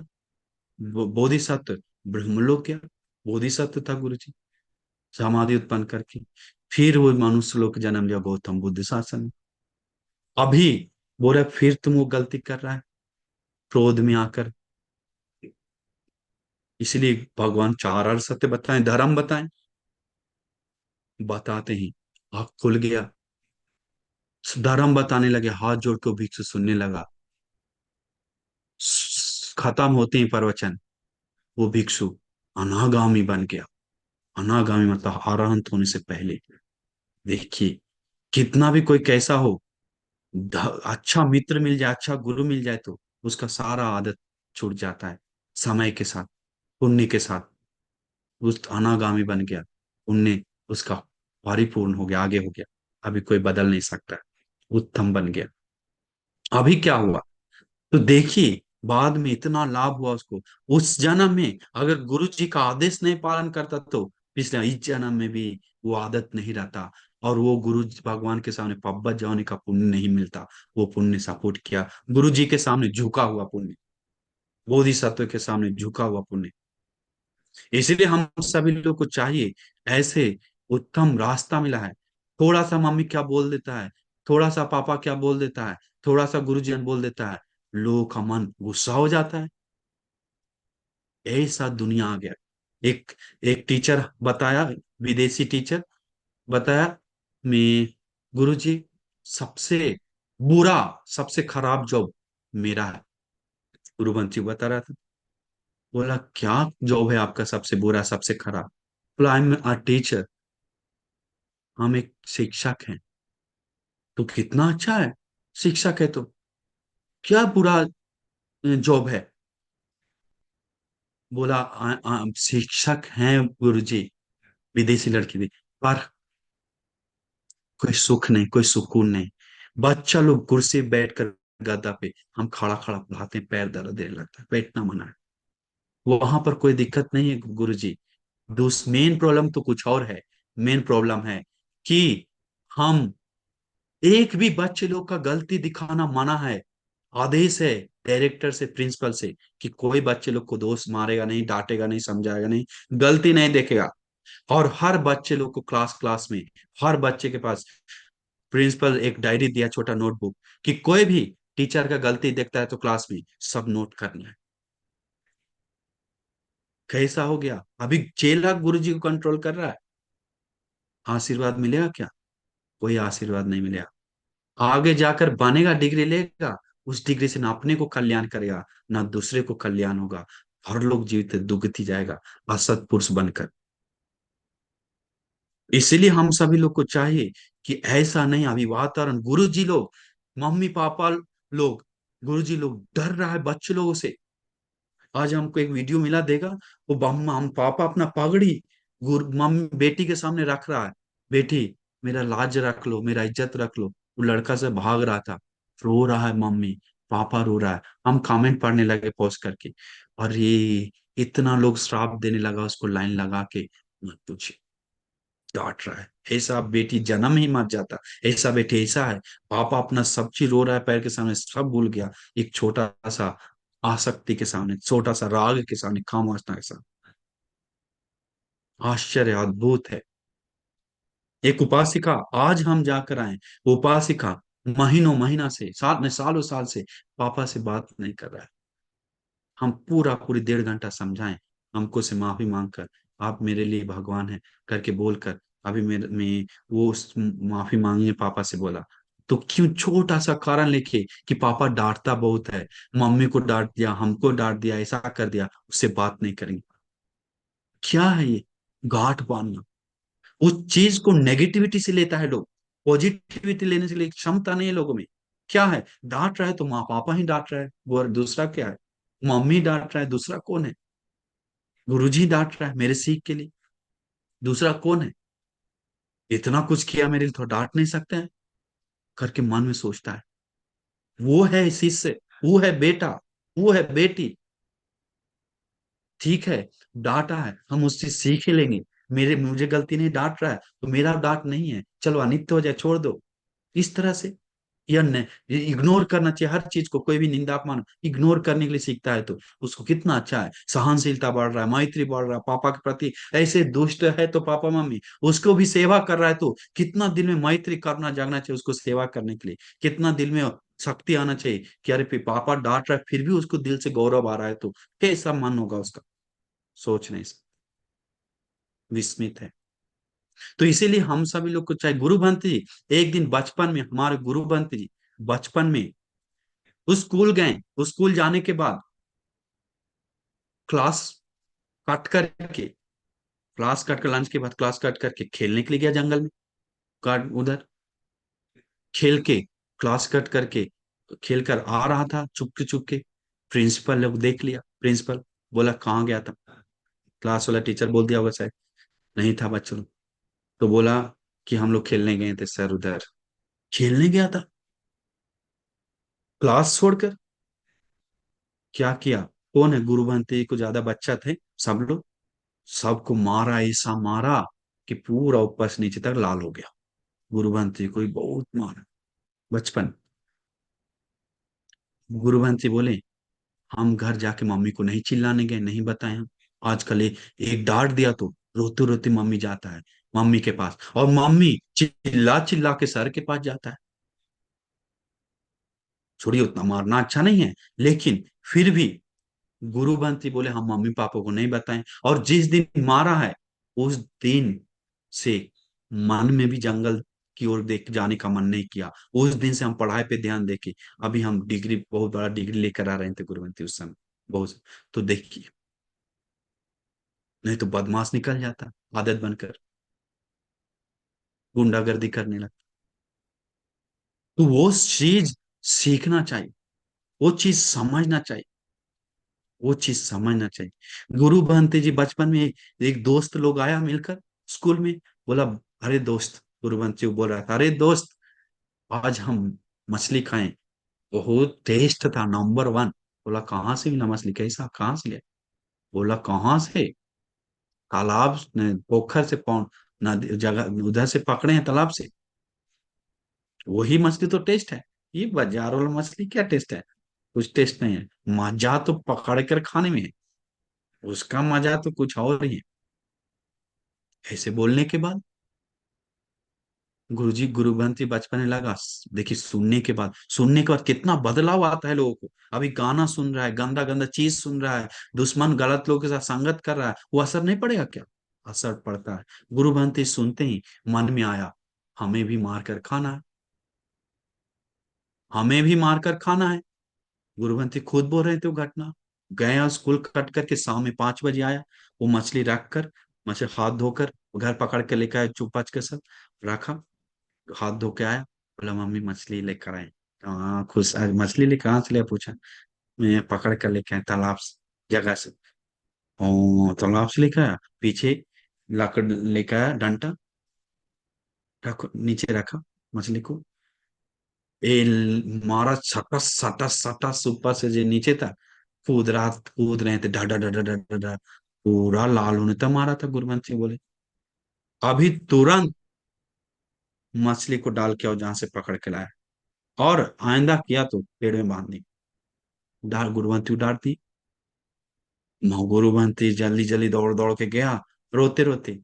बोधिसत्व ब्रह्मलोक गया। बोधिसत्व था गुरु जी, समाधि उत्पन्न करके। फिर वो मनुष्य लोक जन्म लिया गौतम बुद्ध शासन में। अभी बोल रहा है, फिर तुम वो गलती कर रहा है क्रोध में आकर। इसलिए भगवान चार अर्थ सत्य बताएं, धर्म बताएं। बताते ही आँख खुल गया, धर्म बताने लगे, हाथ जोड़ के भिक्षु सुनने लगा। खत्म होते ही प्रवचन, वो भिक्षु अनागामी बन गया। अनागामी मतलब अरहंत होने से पहले। देखिए, कितना भी कोई कैसा हो, अच्छा मित्र मिल जाए, अच्छा गुरु मिल जाए तो उसका सारा आदत छूट जाता है समय के साथ, पुण्य के साथ। उस अनागामी बन गया, पुण्य उसका परिपूर्ण हो गया, आगे हो गया। अभी कोई बदल नहीं सकता, उत्तम बन गया। अभी क्या हुआ, तो देखिए, बाद में इतना लाभ हुआ उसको। उस जन्म में अगर गुरु जी का आदेश नहीं पालन करता तो पिछले इस जन्म में भी वो आदत नहीं रहता, और वो भगवान के सामने पब्बत जाने का पुण्य नहीं मिलता। वो पुण्य सपोर्ट किया, गुरु जी के सामने झुका हुआ पुण्य, बोधिसत्व के सामने झुका हुआ पुण्य। इसीलिए हम सभी लोग को चाहिए, ऐसे उत्तम रास्ता मिला है। थोड़ा सा मम्मी क्या बोल देता है, थोड़ा सा पापा क्या बोल देता है, थोड़ा सा गुरुजन बोल देता है, लोगों का मन गुस्सा हो जाता है। ऐसा दुनिया आ गया। एक एक टीचर बताया, विदेशी टीचर बताया, मैं गुरुजी, सबसे बुरा, सबसे खराब जॉब मेरा है। गुरुवंशी बता रहा था। बोला क्या जॉब है आपका सबसे बुरा, सबसे खराब? बोला आई एम अ टीचर, हम एक शिक्षक हैं। तो कितना अच्छा है, शिक्षक है तो क्या बुरा जॉब है? बोला शिक्षक हैं गुरुजी, विदेशी लड़की थी, पर कोई सुख नहीं, कोई सुकून नहीं। बच्चा लोग कुर्सी पे बैठकर, गद्दा पे, हम खड़ा खड़ा पढ़ाते हैं, पैर दर्द देने लगता है, बैठना मना है। वहां पर कोई दिक्कत नहीं है गुरुजी। दूस मेन प्रॉब्लम तो कुछ और है। मेन प्रॉब्लम है कि हम, एक भी बच्चे लोग का गलती दिखाना मना है। आदेश है डायरेक्टर से, प्रिंसिपल से, कि कोई बच्चे लोग को दोस्त मारेगा नहीं, डांटेगा नहीं, समझाएगा नहीं, गलती नहीं देखेगा। और हर बच्चे लोग को क्लास क्लास में, हर बच्चे के पास प्रिंसिपल एक डायरी दिया, छोटा नोटबुक, कि कोई भी टीचर का गलती देखता है तो क्लास में सब नोट करना है। कैसा हो गया? अभी 6 लाख गुरुजी को कंट्रोल कर रहा है। आशीर्वाद मिलेगा क्या? कोई आशीर्वाद नहीं मिलेगा। आगे जाकर बनेगा, डिग्री लेगा, उस डिग्री से ना अपने को कल्याण करेगा, ना दूसरे को कल्याण होगा। हर लोग जीवित दुखती जाएगा, असत पुरुष बनकर। इसीलिए हम सभी लोग को चाहिए कि ऐसा नहीं, अभी वातावरण, गुरुजी लोग, मम्मी पापा लोग, गुरुजी लोग डर रहा है बच्चे लोगों से। आज हमको एक वीडियो मिला देगा, वो हम पापा अपना पगड़ी गुरु मम्मी बेटी के सामने रख रहा है, बेटी मेरा लाज रख लो, मेरा इज्जत रख लो। वो लड़का से भाग रहा था, रो रहा है, मम्मी पापा रो रहा है। हम कमेंट पढ़ने लगे पोस्ट करके, और ये इतना लोग श्राप देने लगा उसको, लाइन लगा के, मत पूछिए, डांट रहा है। ऐसा बेटी जन्म ही मर जाता, ऐसा बेटी ऐसा है। पापा अपना सब चीज रो रहा है, पैर के सामने सब भूल गया, एक छोटा सा आसक्ति के सामने, छोटा सा राग के सामने, काम वासना के सामने। आश्चर्य, अद्भुत है। एक उपासिका, आज हम जाकर आए, वो उपासिका महीनों महीना से, सालों साल से पापा से बात नहीं कर रहा है। हम पूरा पूरी 1.5 घंटा समझाएं, हमको से माफी मांगकर, आप मेरे लिए भगवान है करके बोलकर, अभी मेरे में वो माफी मांगने पापा से बोला। तो क्यों छोटा सा कारण लेके कि पापा डांटता बहुत है, मम्मी को डांट दिया, हमको डांट दिया, ऐसा कर दिया, उससे बात नहीं करेंगे? क्या है ये? गांठ बांधना। उस चीज को नेगेटिविटी से लेता है लोग, पॉजिटिविटी लेने से लिए क्षमता नहीं है लोगों में। क्या है? डांट रहा है तो माँ पापा ही डांट रहा है, वो और दूसरा क्या है? मम्मी डांट रहा है, दूसरा कौन है? गुरुजी डांट रहा है मेरे सीख के लिए, दूसरा कौन है? इतना कुछ किया मेरे लिए तो डांट नहीं सकते हैं, करके मन में सोचता है। वो है शिष्य, वो है बेटा, वो है बेटी, ठीक है, डांटा है, हम उससे सीख ही लेंगे। मेरे मुझे गलती नहीं, डांट रहा है तो मेरा डांट नहीं है, चलो अनित्य हो जाए, छोड़ दो। इस तरह से, या इग्नोर करना चाहिए हर चीज को, कोई भी निंदा अपमान इग्नोर करने के लिए सीखता है तो उसको कितना अच्छा है, सहनशीलता बढ़ रहा है, मैत्री बढ़ रहा है पापा के प्रति। ऐसे दुष्ट है तो पापा मम्मी, उसको भी सेवा कर रहा है तो कितना दिल में मैत्री करना जागना चाहिए उसको सेवा करने के लिए। कितना दिल में शक्ति आना चाहिए कि अरे पापा डांट रहा है फिर भी उसको दिल से गौरव आ रहा है, तो कैसा मन होगा उसका, सोच नहीं सकते, विस्मित है। तो इसीलिए हम सभी लोग को, चाहे गुरु बनते जी, एक दिन बचपन में हमारे गुरु बनते जी, बचपन में उस स्कूल गए, उस स्कूल जाने के बाद क्लास कट करके, क्लास कट कर, लंच के बाद क्लास कट करके खेलने के लिए गया जंगल में, गार्ड उधर खेल के, क्लास कट करके खेल कर आ रहा था चुपके चुपके, प्रिंसिपल लोग देख लिया, प्रिंसिपल बोला कहाँ गया था? क्लास वाला टीचर बोल दिया होगा शायद, नहीं था बच्चों। तो बोला कि हम लोग खेलने गए थे सर उधर। खेलने गया था क्लास छोड़कर? क्या किया? कौन है गुरु बनते को ज्यादा बच्चा थे सब लोग, सबको मारा, ऐसा मारा कि पूरा ऊपर से नीचे तक लाल हो गया। गुरु बनते को ही बहुत मारा बचपन। गुरु बनते बोले हम घर जाके मम्मी को नहीं चिल्लाने गए, नहीं बताए हम। आजकल एक डांट दिया तो रोते रोते मम्मी जाता है मम्मी के पास, और मम्मी चिल्ला चिल्ला के सर के पास जाता है। छोड़िए, उतना मारना अच्छा नहीं है, लेकिन फिर भी गुरु बंटी बोले हम मम्मी पापा को नहीं बताएं। और जिस दिन मारा है उस दिन से मन में भी जंगल की ओर देख जाने का मन नहीं किया। उस दिन से हम पढ़ाई पे ध्यान देके अभी हम डिग्री, बहुत बड़ा डिग्री लेकर आ रहे थे गुरुवंती उस समय। बहुत। तो देखिए, नहीं तो बदमाश निकल जाता आदत बनकर, गुंडागर्दी करने लगता। तो वो चीज सीखना चाहिए, वो चीज समझना चाहिए, वो चीज समझना चाहिए। गुरु बंते जी बचपन में एक दोस्त लोग आया मिलकर स्कूल में, बोला अरे दोस्त, गुरु बंते जी बोल रहा था अरे दोस्त, आज हम मछली खाएं, बहुत टेस्ट था, नंबर 1। बोला कहाँ से मिला मछली, कैसा, कहाँ से लिया? बोला कहाँ से, तालाब पोखर से, पौन नदी जगह उधर से पकड़े हैं, तालाब से। वही मछली तो टेस्ट है, ये बाजार वाला मछली क्या टेस्ट है? कुछ टेस्ट नहीं है। मजा तो पकड़ कर खाने में है, उसका मजा तो कुछ और ही है। ऐसे बोलने के बाद गुरुजी, गुरुवंती बचपने लगा। देखिए, सुनने के बाद कितना बदलाव आता है लोगों को। अभी गाना सुन रहा है, गंदा गंदा चीज सुन रहा है, दुश्मन गलत लोगों के साथ संगत कर रहा है, वो असर नहीं पड़ेगा क्या? असर पड़ता है। गुरुवंती सुनते ही मन में आया, हमें भी मार कर खाना है, हमें भी मार कर खाना है। गुरुवंती खुद बोल रहे थे वो घटना। गया स्कूल कट करके, शाम में 5 बजे आया, वो मछली रख कर, मछली हाथ धोकर घर पकड़ के लेकर आया, चुपच के सब रखा, हाथ धो के आया, बोला मम्मी मछली लेकर आए। हाँ खुश, आज मछली ले कहाँ से ले पूछा, मैं पकड़ कर लेके आया तालाब से, जगह से। ओ तालाब से लेकर आया, पीछे लाकर लेकर आया डंडा, रखो नीचे रखा मछली को, मारा, सटस सटस सटस, ऊपर से जो नीचे था, कूद रहे थे, ढा ढा ढा ढा ढा ढा, पूरा लाल होने तक मारा था। गुरुवंश सिंह बोले अभी तुरंत मछली को डाल के और जहां से पकड़ के लाया, और आइंदा किया तो पेड़ में बांध दी। डाल गुरुवंती उडार दी। गुरुवंती जल्दी जल्दी दौड़ दौड़ के गया, रोते रोते,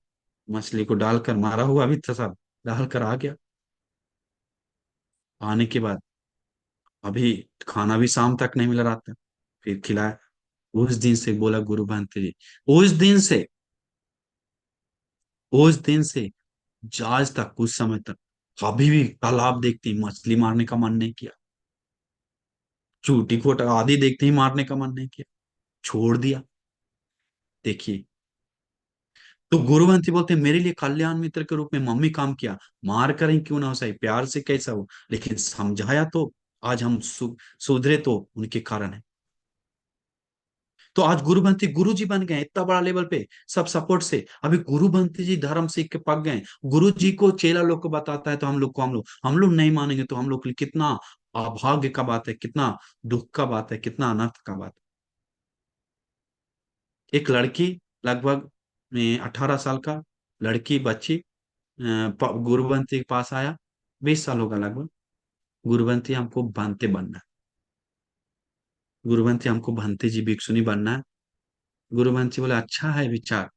मछली को डालकर, मारा हुआ भी था सब, डालकर आ गया। आने के बाद अभी खाना भी शाम तक नहीं मिला, रात तक फिर खिलाया। उस दिन से बोला गुरुवंती जी, उस दिन से, उस दिन से आज तक, कुछ समय तक कभी भी तालाब देखते ही मछली मारने का मन नहीं किया, चूटी को आदि देखते ही मारने का मन नहीं किया, छोड़ दिया। देखिए, तो गुरुवंती बोलते हैं, मेरे लिए कल्याण मित्र के रूप में मम्मी काम किया, मार कर ही क्यों ना हो, सही प्यार से कैसा हो, लेकिन समझाया तो। आज हम सुधरे तो उनके कारण है। तो आज गुरुवंती गुरु जी बन गए इतना बड़ा लेवल पे, सब सपोर्ट से। अभी गुरुवंती जी धर्म सीख के पक गए। गुरु जी को चेला लोग को बताता है तो हम लोग नहीं मानेंगे, तो हम लोग के लिए कितना अभाग्य का बात है, कितना दुख का बात है, कितना अनर्थ का बात है। एक लड़की, लगभग 18 साल का लड़की, बच्ची, गुरुवंती के पास आया, 20 साल होगा लगभग। गुरुवंती हमको भांते बनना है, गुरुवंती हमको भांते जी भिक्षुनी बनना है। गुरुवंशी बोला अच्छा है विचार।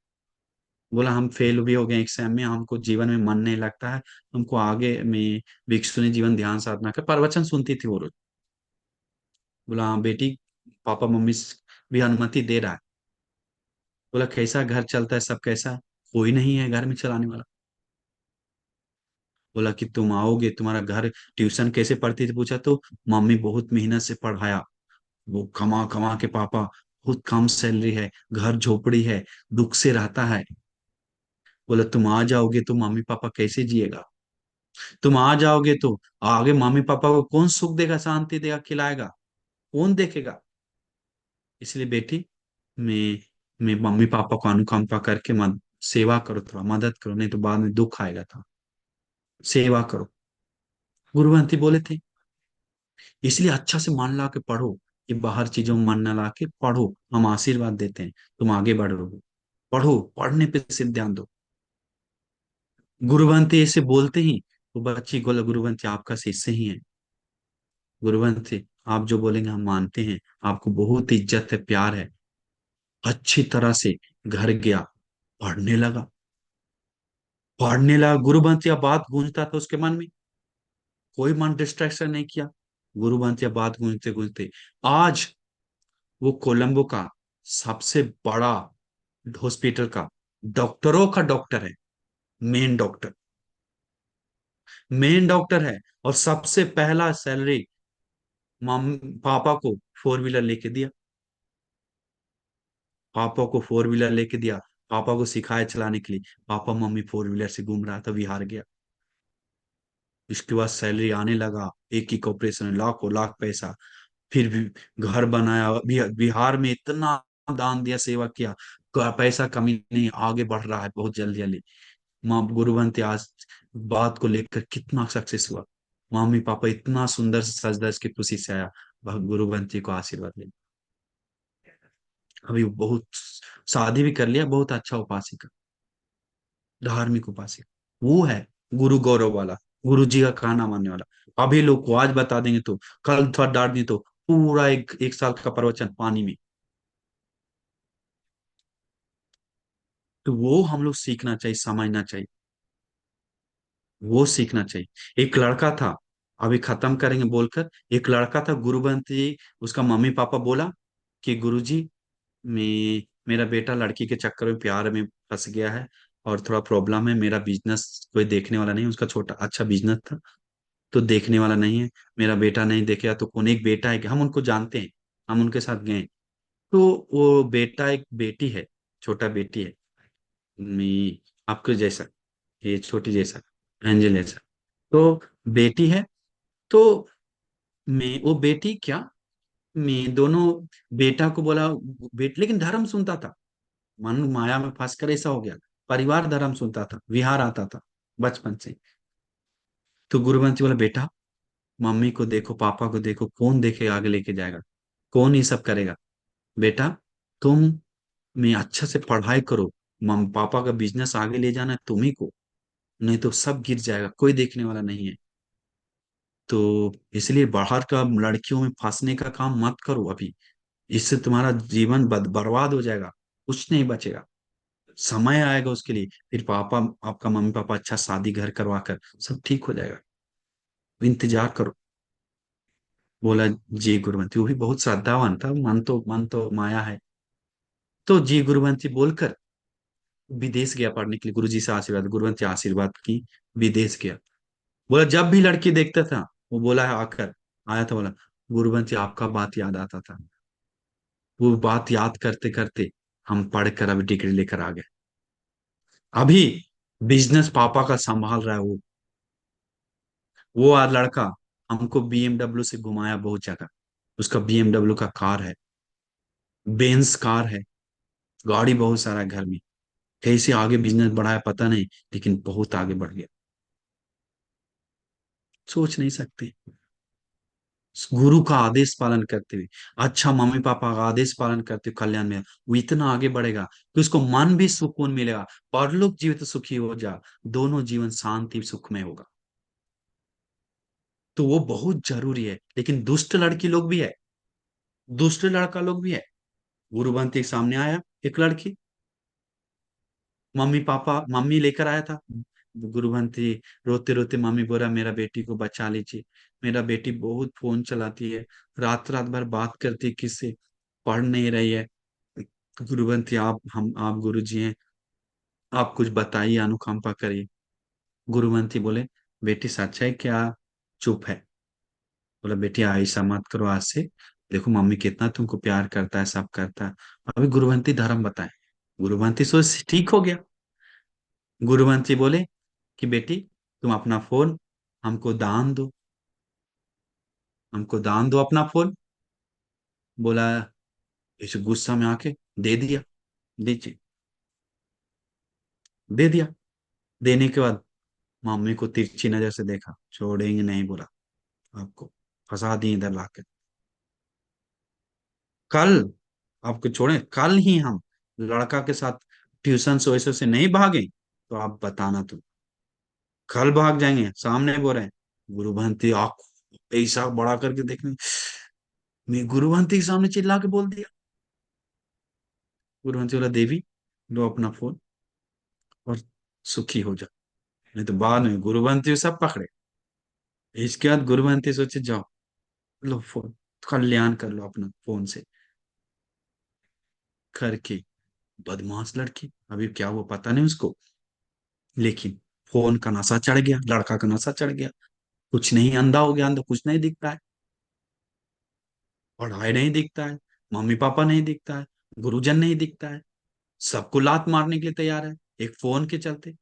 बोला हम फेल भी हो गए एग्जाम में, हमको जीवन में मन नहीं लगता है, हमको आगे में भिक्षुनी जीवन ध्यान साधना कर, प्रवचन सुनती थी वो रोज। बोला हाँ बेटी, पापा मम्मी भी अनुमति दे रहा है। बोला कैसा घर चलता है, सब कैसा है? कोई नहीं है घर में चलाने वाला। बोला कि तुम आओगे, तुम्हारा घर, ट्यूशन कैसे पढ़ती थी पूछा तो, मम्मी बहुत मेहनत से पढ़ाया, वो कमा कमा के, पापा बहुत कम सैलरी है, घर झोपड़ी है, दुख से रहता है। बोला तुम आ जाओगे तो मम्मी पापा कैसे जिएगा? तुम आ जाओगे तो आगे मम्मी पापा को कौन सुख देगा, शांति देगा, खिलाएगा, कौन देखेगा? इसलिए बेटी, मैं मैं मम्मी पापा को अनुकंपा करके सेवा करो, थोड़ा मदद करो, नहीं तो बाद में दुख आएगा था। सेवा करो, गुरुवंती बोले थे। इसलिए अच्छा से मन ला के पढ़ो, ये बाहर चीजों में मन न ला के पढ़ो, हम आशीर्वाद देते हैं, तुम आगे बढ़ोगे। पढ़ो, पढ़ने पे सिर्फ ध्यान दो। गुरुवंती ऐसे बोलते ही वो बच्ची बोला, गुरुवंती आपका शिष्य ही है, गुरुवंशी आप जो बोलेंगे हम मानते हैं, आपको बहुत इज्जत है, प्यार है। अच्छी तरह से घर गया, पढ़ने लगा, पढ़ने लगा। गुरुवंशी बात गूंजता था उसके मन में, कोई मन डिस्ट्रैक्शन नहीं किया। गुरुवंशी बात गूंजते गूंजते आज वो कोलंबो का सबसे बड़ा हॉस्पिटल का डॉक्टरों का डॉक्टर है। मेन डॉक्टर, मेन डॉक्टर है। और सबसे पहला सैलरी मम पापा को फोर व्हीलर लेके दिया। पापा को फोर व्हीलर लेके दिया। पापा को सिखाया चलाने के लिए। पापा मम्मी फोर व्हीलर से घूम रहा था, बिहार गया। इसके बाद सैलरी आने लगा, एक ही ऑपरेशन में लाखों लाख पैसा। फिर भी घर बनाया, बिहार में इतना दान दिया, सेवा किया, पैसा कमी नहीं, आगे बढ़ रहा है बहुत जल्दी जल्दी। माँ गुरुवंती आज बात को लेकर कितना सक्सेस हुआ। मम्मी पापा इतना सुंदर से सज धज के खुशी से आया गुरुवंती को आशीर्वाद ले। अभी वो बहुत शादी भी कर लिया, बहुत अच्छा उपासिका, धार्मिक उपासिका वो है, गुरु गौरव वाला, गुरु जी का कहना मानने वाला। अभी लोग को आज बता देंगे तो कल थोड़ा डांट दी तो पूरा एक साल का प्रवचन पानी में। तो वो हम लोग सीखना चाहिए, समझना चाहिए, वो सीखना चाहिए। एक लड़का था, अभी खत्म करेंगे बोलकर। एक लड़का था गुरुवंती, उसका मम्मी पापा बोला कि गुरुजी, मेरा बेटा लड़की के चक्कर में प्यार में फंस गया है, और थोड़ा प्रॉब्लम है, मेरा बिजनेस कोई देखने वाला नहीं, उसका छोटा अच्छा बिजनेस था, तो देखने वाला नहीं है, मेरा बेटा नहीं देखेगा तो कौन। एक बेटा है कि हम उनको जानते हैं, हम उनके साथ गए। तो वो बेटा, एक बेटी है, छोटा बेटी है, आपके जैसा, ये छोटी जैसा, एंजल जैसा। तो बेटी है। तो मैं वो बेटी क्या, मैं दोनों, बेटा को बोला, लेकिन धर्म सुनता था, मन माया में फंस कर ऐसा हो गया। परिवार धर्म सुनता था, विहार आता था बचपन से। तो गुरुवंशी बोला, बेटा मम्मी को देखो, पापा को देखो, कौन देखे आगे लेके जाएगा, कौन ये सब करेगा। बेटा तुम मैं अच्छा से पढ़ाई करो, मम पापा का बिजनेस आगे ले जाना है तुम्ही को, नहीं तो सब गिर जाएगा, कोई देखने वाला नहीं है। तो इसलिए बाहर का लड़कियों में फंसने का काम मत करो अभी, इससे तुम्हारा जीवन बर्बाद हो जाएगा, कुछ नहीं बचेगा। समय आएगा उसके लिए, फिर पापा, आपका मम्मी पापा अच्छा शादी घर करवा कर सब ठीक हो जाएगा, इंतजार करो। बोला जी गुरुवंती, वो भी बहुत श्रद्धावान था, मन तो माया है। तो जी गुरुवंती बोलकर विदेश गया पढ़ने के लिए, गुरुजी से आशीर्वाद, गुरुवंती आशीर्वाद की, विदेश गया। बोला जब भी लड़की देखता था, वो बोला है आकर, आया था, बोला गुरुवंती आपका बात याद आता था। वो बात याद करते करते हम पढ़कर अभी डिग्री लेकर आ गए। अभी बिजनेस पापा का संभाल रहा है वो आज लड़का हमको बीएमडब्ल्यू से घुमाया बहुत जगह। उसका बीएमडब्ल्यू का कार है, बेंज कार है, गाड़ी बहुत सारा है घर में। कैसे आगे बिजनेस बढ़ाया पता नहीं, लेकिन बहुत आगे बढ़ गया, सोच नहीं सकते। गुरु का आदेश पालन करते हुए, अच्छा मम्मी पापा का आदेश पालन करते हुए कल्याण में वो इतना आगे बढ़ेगा कि उसको मन भी सुकून मिलेगा, परलोक जीवित सुखी हो जा, दोनों जीवन शांति सुख में होगा। तो वो बहुत जरूरी है। लेकिन दुष्ट लड़की लोग भी है, दुष्ट लड़का लोग भी है। गुरुवंती के सामने आया एक लड़की, मम्मी पापा, मम्मी लेकर आया था गुरुवंती, रोते रोते मम्मी बोला मेरा बेटी को बचा लीजिए, मेरा बेटी बहुत फोन चलाती है, रात रात भर बात करती है किससे, पढ़ नहीं रही है। गुरुवंती आप गुरु जी हैं, आप कुछ बताइए, अनुकंपा करिए। गुरुवंती बोले बेटी सच है क्या, चुप है। बोला बेटी ऐसा मत करो, आज से देखो मम्मी कितना तुमको प्यार करता है, सब करता है। अभी गुरुवंती धर्म बताए। गुरुवंती सोच ठीक हो गया। गुरुवंशी बोले कि बेटी तुम अपना फोन हमको दान दो, हमको दान दो अपना फोन। बोला, इस गुस्सा में आके दे दिया, दीजिए, दे दिया। देने के बाद मम्मी को तिरछी नजर से देखा, छोड़ेंगे नहीं, बोला आपको फंसा दिए इधर लाके। कल आपको छोड़े, कल ही हम लड़का के साथ ट्यूशन से वैसे से नहीं भागे तो आप बताना, तुम कल भाग जाएंगे, सामने बोल रहे हैं। गुरुवंती आंख ऐसा बड़ा करके देखने, मैं गुरुवंती के सामने चिल्ला के बोल दिया। गुरुवंशी बोला देवी लो अपना फोन और सुखी हो जा, नहीं तो बाद में गुरुवंशी सब पकड़े। इसके बाद गुरुवंशी सोचे जाओ लो फोन, कल्याण कर लो अपना फोन से। करके, बदमाश लड़की, अभी क्या वो पता नहीं उसको, लेकिन फोन का नशा चढ़ गया, लड़का का नशा चढ़ गया। कुछ नहीं, अंधा हो गया, अंधा, कुछ नहीं दिखता है, पढ़ाई नहीं दिखता है, मम्मी पापा नहीं दिखता है, गुरुजन नहीं दिखता है, सबको लात मारने के लिए तैयार है, एक फोन के चलते,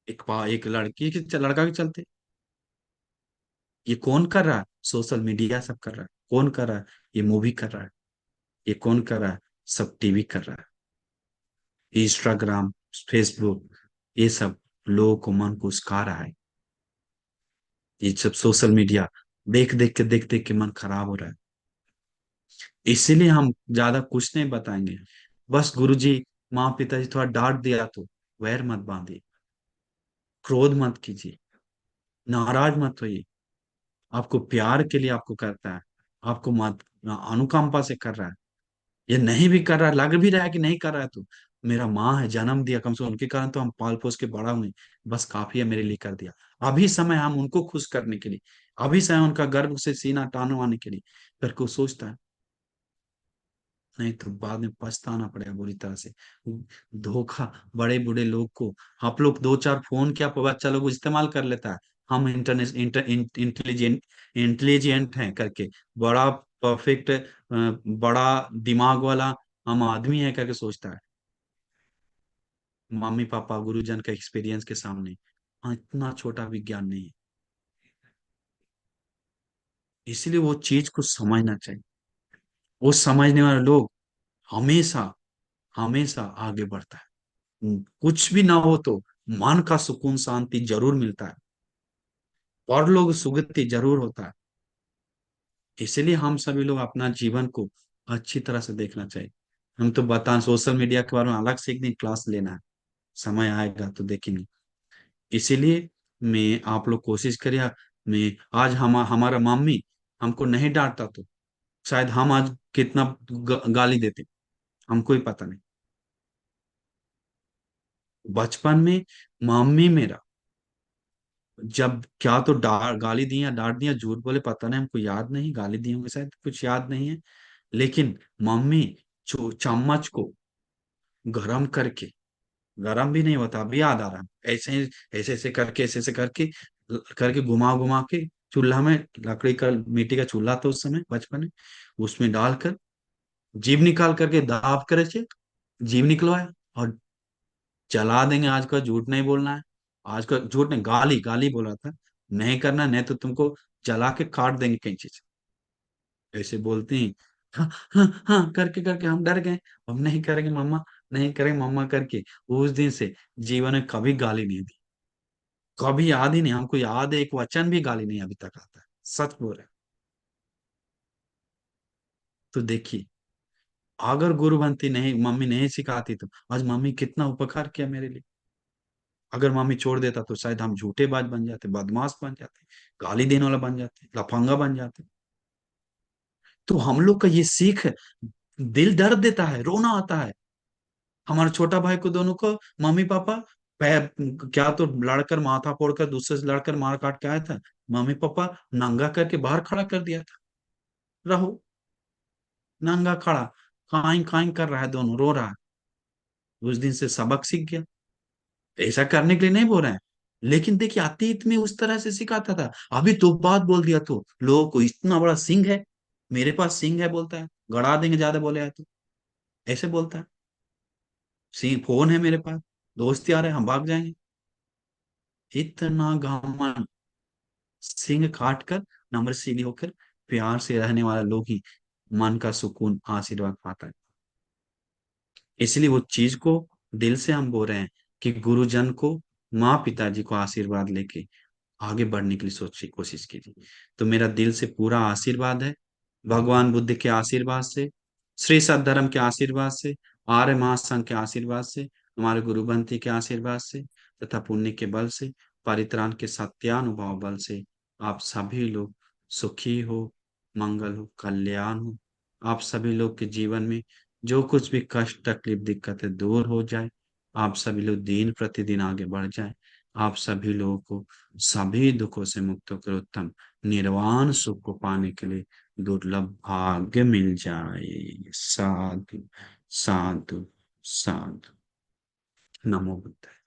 एक लड़की के लड़का के चलते। ये कौन कर रहा है? सोशल मीडिया सब कर रहा है। कौन कर रहा है? ये मूवी कर रहा है। ये कौन कर रहा है? सब टीवी कर रहा है, इंस्टाग्राम, फेसबुक, ये सब लोगों को मन को उसका रहा है। ये सब सोशल मीडिया देख देख के मन खराब हो रहा है। इसीलिए हम ज्यादा कुछ नहीं बताएंगे। बस गुरुजी, माँ पिताजी थोड़ा डांट दिया तो वैर मत बांधिए, क्रोध मत कीजिए, नाराज मत होइए। आपको प्यार के लिए आपको करता है, आपको मत अनुकंपा से कर रहा है। ये नहीं भी कर रहा है, लग भी रहा है कि नहीं कर रहा है, तो मेरा माँ है, जन्म दिया, कम से कम उनके कारण तो हम पाल पोस के बड़ा हुए, बस काफी है मेरे लिए कर दिया। अभी समय हम उनको खुश करने के लिए, अभी समय उनका गर्भ से सीना टानवाने के लिए करके वो सोचता है, नहीं तो बाद में पछताना पड़ेगा बुरी तरह से। धोखा, बड़े बूढ़े लोग को, आप लोग दो चार फोन क्या बच्चा लोग इस्तेमाल कर लेता है, हम इंटरनेट इंटेलिजेंट इंटेलिजेंट हैं करके, बड़ा परफेक्ट, बड़ा दिमाग वाला हम आदमी है करके सोचता है। मम्मी पापा गुरुजन का एक्सपीरियंस के सामने हाँ, इतना छोटा विज्ञान नहीं है। इसलिए वो चीज को समझना चाहिए। वो समझने वाले लोग हमेशा हमेशा आगे बढ़ता है। कुछ भी ना हो तो मन का सुकून शांति जरूर मिलता है, और लोग सुगति जरूर होता है। इसलिए हम सभी लोग अपना जीवन को अच्छी तरह से देखना चाहिए। हम तो बता, सोशल मीडिया के बारे में अलग से एक दिन क्लास लेना है, समय आएगा तो देखेंगे। इसीलिए मैं आप लोग कोशिश करिए। मैं आज हमारा मम्मी हमको नहीं डांटता तो शायद हम आज कितना गाली देते, हमको ही पता नहीं। बचपन में मम्मी मेरा जब क्या तो गाली दी या डांट दिया, झूठ बोले पता नहीं, हमको याद नहीं, गाली दी होंगे शायद, कुछ याद नहीं है। लेकिन मम्मी चम्मच को गरम करके, गरम भी नहीं होता, अभी याद आ रहा है, ऐसे ही ऐसे ऐसे करके, ऐसे ऐसे करके करके घुमा घुमा के चूल्हा में, लकड़ी का मिट्टी का चूल्हा था उस समय बचपन में, उसमें डालकर जीभ निकाल करके दाब करे थे, जीभ निकलवाया और जला देंगे। आज का झूठ नहीं बोलना है, आज का झूठ नहीं, गाली गाली बोला था, नहीं करना, नहीं तो तुमको जला के काट देंगे कैंची से, ऐसे बोलती हैं। हाँ हाँ हाँ करके करके हम डर गए, हम नहीं करेंगे मम्मा, नहीं करेंगे मम्मा करके। उस दिन से जीवन में कभी गाली नहीं दी, कभी याद ही नहीं, हमको याद है एक वचन भी गाली नहीं अभी तक आता है, सच बोल रहे हैं। तो देखिए, अगर गुरुवंती नहीं, मम्मी नहीं सिखाती तो आज मम्मी कितना उपकार किया मेरे लिए। अगर मम्मी छोड़ देता तो शायद हम झूठेबाज बन जाते, बदमाश बन जाते, गाली देने वाला बन जाते, लफंगा बन जाते। तो हम लोग का ये सीख है, दिल दर्द देता है, रोना आता है। हमारे छोटा भाई को, दोनों को मम्मी पापा पैर, क्या तो लड़कर माथा फोड़कर दूसरे से लड़कर मार काट के आया था, मम्मी पापा नंगा करके बाहर खड़ा कर दिया था। रहो, नंगा खड़ा, काइन काइन कर रहा है, दोनों रो रहा है। उस दिन से सबक सीख गया। ऐसा करने के लिए नहीं बोल रहे हैं, लेकिन देखिए अतीत में उस तरह से सिखाता था, अभी तो बात बोल दिया तो लोगों को इतना बड़ा सिंह है, मेरे पास सिंह है बोलता है, गड़ा देंगे ज्यादा बोले है तो, ऐसे बोलता है। सिंह, फोन है मेरे पास, दोस्त यार है, हम भाग जाएंगे। इतना घमंड, सिंह काट कर नम्रशीली होकर प्यार से रहने वाला लोग ही मन का सुकून आशीर्वाद पाता है। इसलिए वो चीज को दिल से हम बोल रहे हैं कि गुरुजन को, माँ पिताजी को आशीर्वाद लेके आगे बढ़ने के लिए सोचिए, कोशिश कीजिए। तो मेरा दिल से पूरा आशीर्वाद है, भगवान बुद्ध के आशीर्वाद से, श्री सद्धर्म के आशीर्वाद से, आर्य महासंघ के आशीर्वाद से, हमारे गुरुबंती के आशीर्वाद से, तथा पुण्य के बल से, परित्राण के सत्यानुभाव बल से आप सभी लोग सुखी हो, मंगल हो, कल्याण हो। आप सभी लोग के जीवन में जो कुछ भी कष्ट तकलीफ दिक्कतें दूर हो जाए, आप सभी लोग दिन प्रतिदिन आगे बढ़ जाए, आप सभी लोगों को सभी दुखों से मुक्त होकर उत्तम निर्वाण सुख को पाने के लिए दुर्लभ भाग्य मिल जाए। साधु साधु साधु। नमो बुद्धाय।